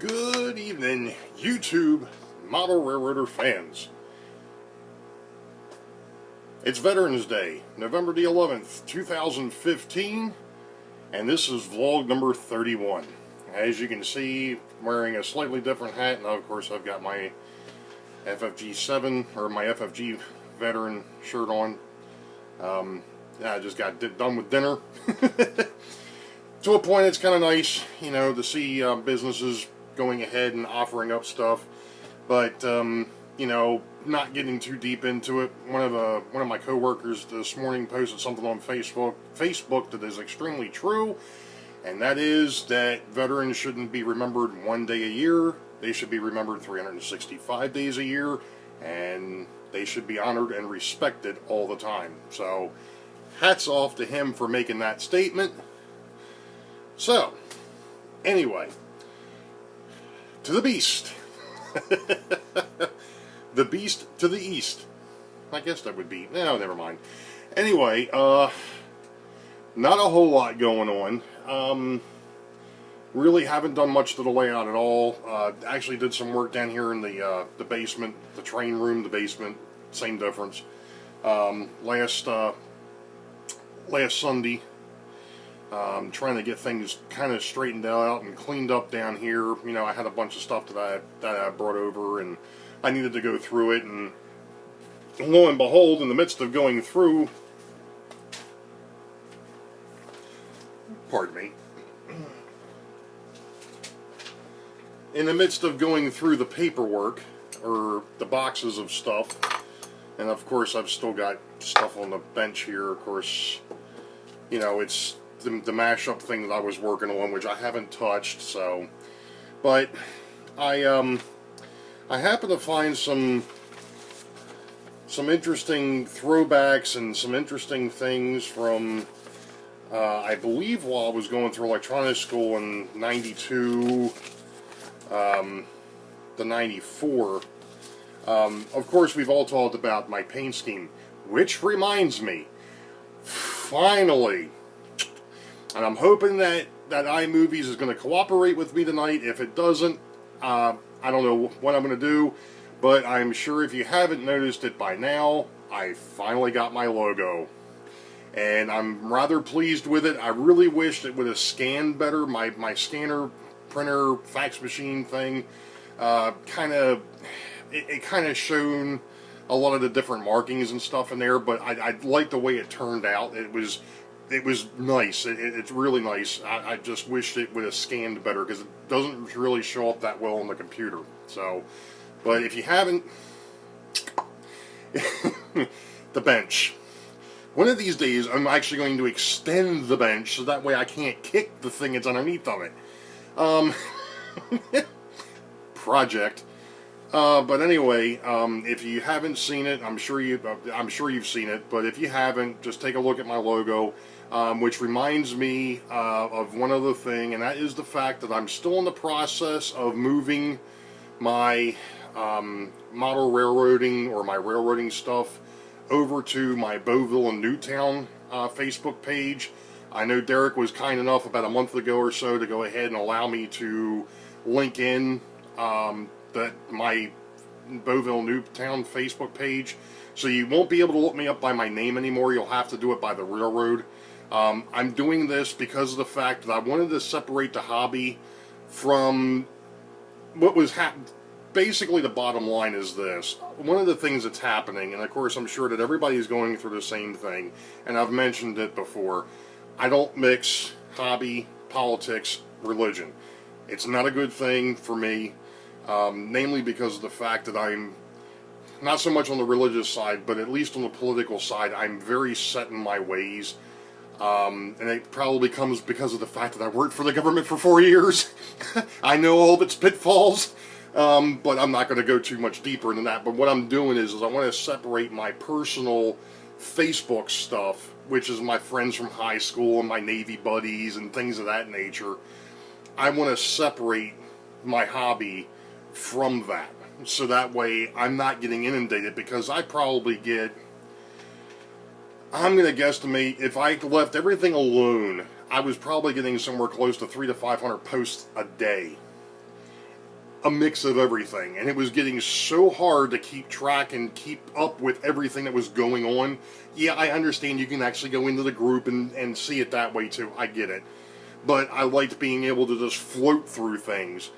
Good evening, YouTube model railroader fans. It's Veterans Day, November the 11th, 2015, and this is vlog number 31. As you can see, I'm wearing a slightly different hat, and of course I've got my FFG 7, or my FFG veteran shirt on. I just got done with dinner. To a point, it's kind of nice, you know, to see businesses going ahead and offering up stuff, but you know, not getting too deep into it. One of my coworkers this morning posted something on Facebook that is extremely true, and that is that veterans shouldn't be remembered one day a year. They should be remembered 365 days a year, and they should be honored and respected all the time. So, hats off to him for making that statement. So, anyway, to the beast. The beast to the east. I guess that would be... No, never mind. Anyway, not a whole lot going on. Really haven't done much to the layout at all. Actually did some work down here in the basement, the train room, the basement. Same difference. Last Sunday, trying to get things kind of straightened out and cleaned up down here. You know, I had a bunch of stuff that I brought over, and I needed to go through it, and lo and behold, in the midst of going through, pardon me, in the midst of going through the paperwork, or the boxes of stuff, and of course I've still got stuff on the bench here, of course, you know, it's the mashup thing that I was working on, which I haven't touched, so, but I happen to find some interesting throwbacks and some interesting things from, I believe while I was going through electronics school in 92 to 94. Of course, we've all talked about my paint scheme, which reminds me, finally, and I'm hoping that iMovies is going to cooperate with me tonight. If it doesn't, I don't know what I'm going to do, but I'm sure if you haven't noticed it by now, I finally got my logo. And I'm rather pleased with it. I really wished it would have scanned better. My scanner, printer, fax machine thing, kind of shown a lot of the different markings and stuff in there, but I liked the way it turned out. It was nice. It's really nice. I just wished it would have scanned better, because it doesn't really show up that well on the computer. So, but if you haven't, the bench. One of these days, I'm actually going to extend the bench, so that way I can't kick the thing that's underneath of it. Project. But anyway, if you haven't seen it, I'm sure you've seen it. But if you haven't, just take a look at my logo, which reminds me of one other thing, and that is the fact that I'm still in the process of moving my model railroading, or my railroading stuff, over to my Boeville and Newtown Facebook page. I know Derek was kind enough about a month ago or so to go ahead and allow me to link in my Boeville Newtown Facebook page, so you won't be able to look me up by my name anymore. You'll have to do it by the railroad. I'm doing this because of the fact that I wanted to separate the hobby from what was happening. Basically, the bottom line is this. One of the things that's happening, and of course I'm sure that everybody's going through the same thing, and I've mentioned it before, I don't mix hobby, politics, religion. It's not a good thing for me. Namely because of the fact that I'm not so much on the religious side, but at least on the political side, I'm very set in my ways. And it probably comes because of the fact that I worked for the government for 4 years. I know all of its pitfalls, but I'm not going to go too much deeper than that. But what I'm doing is I want to separate my personal Facebook stuff, which is my friends from high school and my Navy buddies and things of that nature. I want to separate my hobby from that, so that way I'm not getting inundated, because I probably get, I'm going to guesstimate, if I left everything alone, I was probably getting somewhere close to 300 to 500 posts a day. a mix of everything, and it was getting so hard to keep track and keep up with everything that was going on. Yeah, I understand you can actually go into the group and see it that way too. I get it. But I liked being able to just float through things.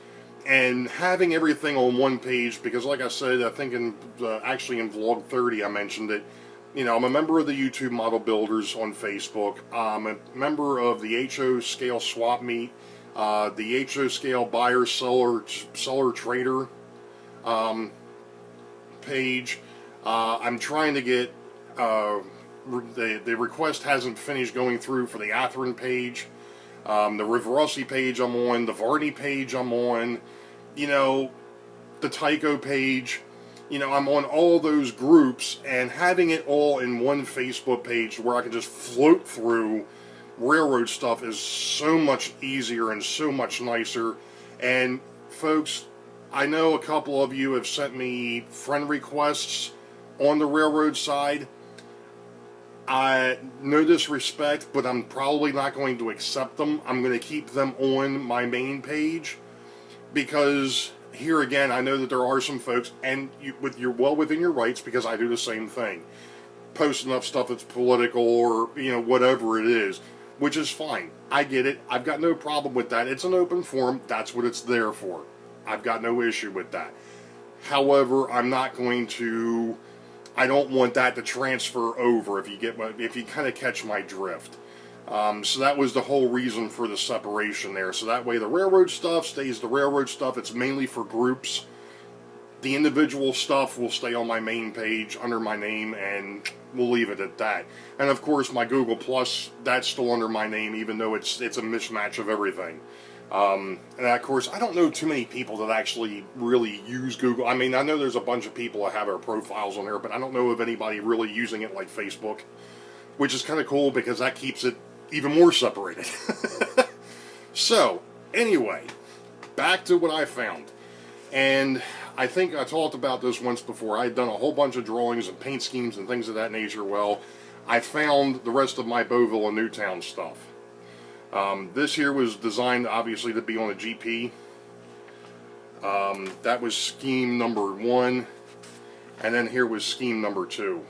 And having everything on one page, because like I said, I think actually in Vlog 30 I mentioned it, you know, I'm a member of the YouTube Model Builders on Facebook. I'm a member of the HO Scale Swap Meet, the HO Scale Buyer Seller Trader page. I'm trying to get, the request hasn't finished going through for the Atherin page. The Rivarossi page I'm on, the Varney page I'm on, you know, the Tyco page. You know, I'm on all those groups, and having it all in one Facebook page where I can just float through railroad stuff is so much easier and so much nicer. And folks, I know a couple of you have sent me friend requests on the railroad side. No disrespect, but I'm probably not going to accept them. I'm going to keep them on my main page, because here again, I know that there are some folks, and you're well within your rights, because I do the same thing. Posting up stuff that's political or, you know, whatever it is, which is fine. I get it. I've got no problem with that. It's an open forum. That's what it's there for. I've got no issue with that. However, I'm not going to, I don't want that to transfer over, if you kind of catch my drift. So that was the whole reason for the separation there. So that way the railroad stuff stays the railroad stuff. It's mainly for groups. The individual stuff will stay on my main page under my name, and we'll leave it at that. And of course my Google Plus, that's still under my name, even though it's a mismatch of everything. And of course, I don't know too many people that actually really use Google. I mean, I know there's a bunch of people that have our profiles on there, but I don't know of anybody really using it like Facebook, which is kind of cool, because that keeps it even more separated. So, anyway, back to what I found. And I think I talked about this once before. I had done a whole bunch of drawings and paint schemes and things of that nature. Well, I found the rest of my Boeville and Newtown stuff. This here was designed, obviously, to be on a GP. That was scheme number 1. And then here was scheme number 2.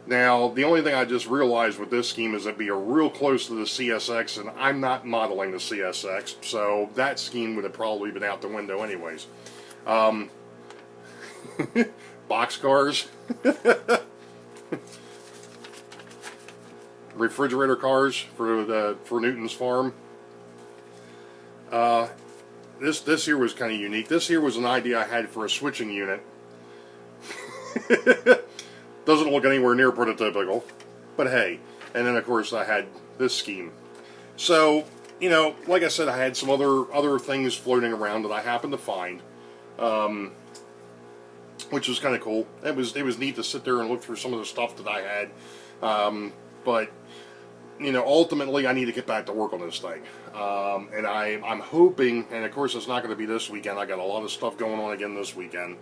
Now, the only thing I just realized with this scheme is it'd be real close to the CSX, and I'm not modeling the CSX, so that scheme would have probably been out the window anyways. Boxcars. Refrigerator cars for Newton's farm. This here was kind of unique. This here was an idea I had for a switching unit. Doesn't look anywhere near prototypical, but hey. And then of course I had this scheme. So, you know, like I said, I had some other things floating around that I happened to find, which was kind of cool. It was neat to sit there and look through some of the stuff that I had, but you know, ultimately I need to get back to work on this thing, and I'm hoping, and of course it's not going to be this weekend. I got a lot of stuff going on again this weekend,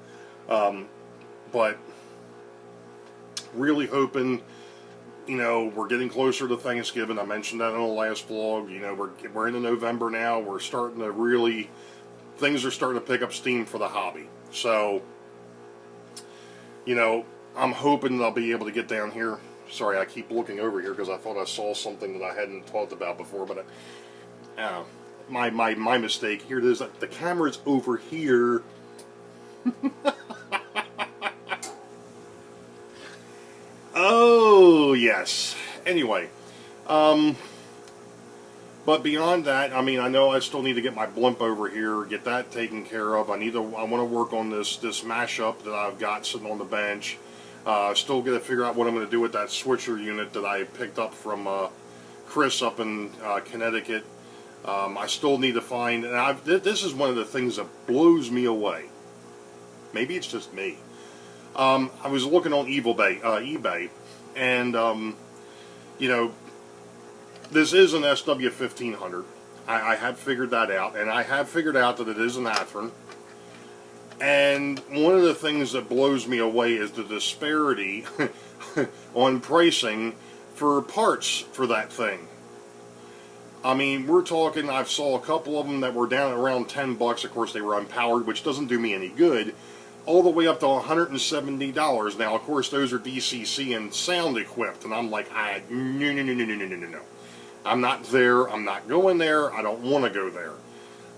but really hoping, you know, we're getting closer to Thanksgiving. I mentioned that in the last vlog. You know, we're into November now. We're starting to really, things are starting to pick up steam for the hobby. So, you know, I'm hoping that I'll be able to get down here. Sorry, I keep looking over here because I thought I saw something that I hadn't talked about before, but my mistake. Here it is. The camera's over here. Oh, yes. Anyway, but beyond that, I mean, I know I still need to get my blimp over here, get that taken care of. I want to work on this mashup that I've got sitting on the bench. Still got to figure out what I'm going to do with that switcher unit that I picked up from Chris up in Connecticut. I still need to find, and this is one of the things that blows me away. Maybe it's just me. I was looking on eBay, and you know, this is an SW1500. I have figured that out, and I have figured out that it is an Atherin. And one of the things that blows me away is the disparity on pricing for parts for that thing. I mean, we're talking, I saw a couple of them that were down at around 10 bucks. Of course, they were unpowered, which doesn't do me any good. All the way up to $170. Now, of course, those are DCC and sound equipped. And I'm like, no. I'm not there. I'm not going there. I don't want to go there.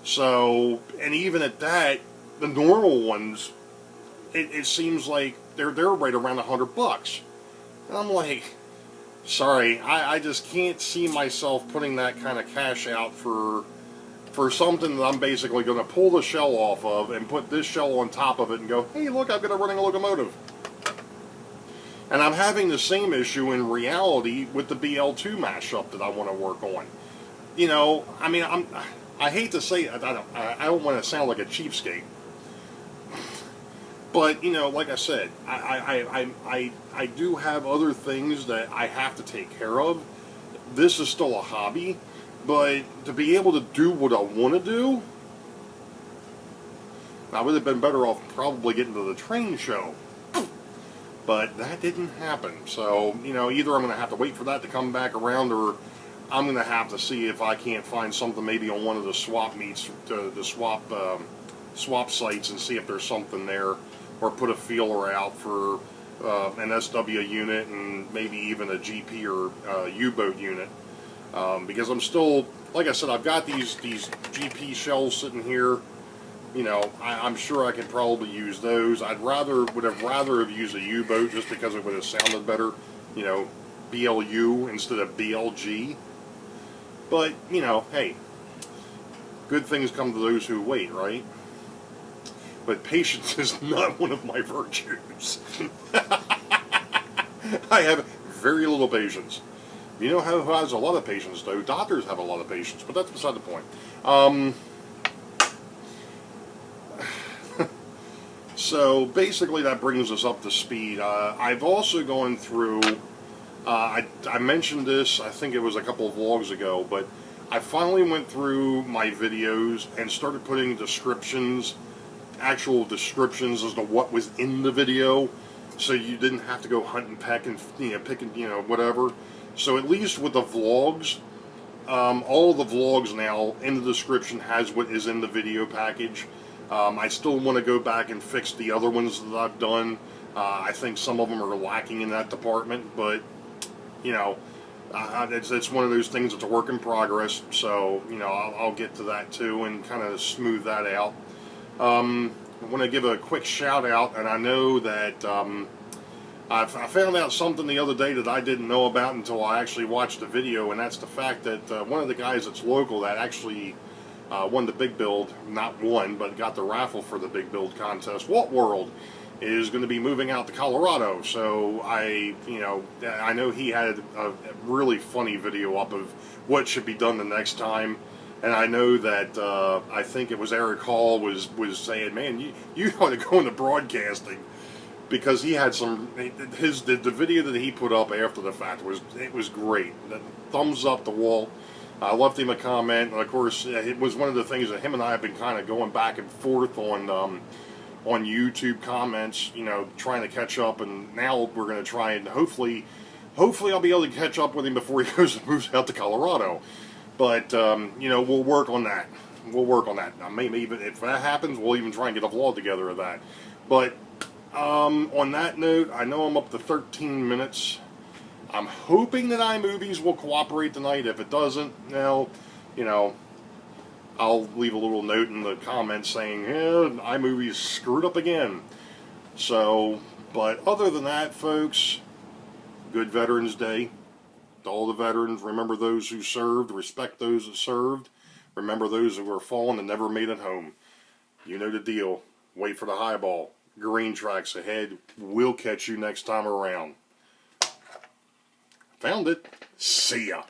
So, and even at that, the normal ones, it seems like they're right around 100 bucks. And I'm like, sorry, I just can't see myself putting that kind of cash out for something that I'm basically going to pull the shell off of and put this shell on top of it and go, hey, look, I've got a running locomotive. And I'm having the same issue in reality with the BL2 mashup that I want to work on. You know, I mean, I hate to say it, I don't want to sound like a cheapskate. But, you know, like I said, I do have other things that I have to take care of. This is still a hobby. But to be able to do what I want to do, I would have been better off probably getting to the train show. But that didn't happen. So, you know, either I'm going to have to wait for that to come back around, or I'm going to have to see if I can't find something maybe on one of the swap meets, the swap sites, and see if there's something there, or put a feeler out for an SW unit and maybe even a GP or U-boat unit. Because I'm still, like I said, I've got these GP shells sitting here. You know, I'm sure I could probably use those. Would have rather have used a U-boat just because it would have sounded better. You know, BLU instead of BLG. But, you know, hey, good things come to those who wait, right? But patience is not one of my virtues. I have very little patience. You know who has a lot of patience, though? Doctors have a lot of patience, but that's beside the point. So basically that brings us up to speed. I've also gone through, I mentioned this, I think it was a couple of vlogs ago, but I finally went through my videos and started putting descriptions, actual descriptions as to what was in the video, so you didn't have to go hunt and peck and, you know, pick and, you know, whatever. So at least with the vlogs, all of the vlogs now in the description has what is in the video package. I still want to go back and fix the other ones that I've done. I think some of them are lacking in that department, but, you know, it's one of those things that's a work in progress. So, you know, I'll get to that too and kind of smooth that out. I want to give a quick shout out, and I know that I found out something the other day that I didn't know about until I actually watched the video, and that's the fact that one of the guys that's local that actually won the big build, not won, but got the raffle for the big build contest, Walt World, is going to be moving out to Colorado. So I know he had a really funny video up of what should be done the next time. And I know that I think it was Eric Hall was saying, man, you ought to go into broadcasting, because he had some, the video that he put up after the fact was great. Thumbs up to Walt. I left him a comment, and of course it was one of the things that him and I have been kind of going back and forth on YouTube comments, you know, trying to catch up, and now we're going to try and hopefully I'll be able to catch up with him before he goes and moves out to Colorado. But, you know, we'll work on that. We'll work on that. Now, maybe even if that happens, we'll even try and get a vlog together of that. But, on that note, I know I'm up to 13 minutes. I'm hoping that iMovies will cooperate tonight. If it doesn't, well, you know, I'll leave a little note in the comments saying, iMovies screwed up again. So, but other than that, folks, good Veterans Day. To all the veterans, remember those who served, respect those that served, remember those who were fallen and never made it home. You know the deal. Wait for the highball. Green tracks ahead. We'll catch you next time around. Found it. See ya.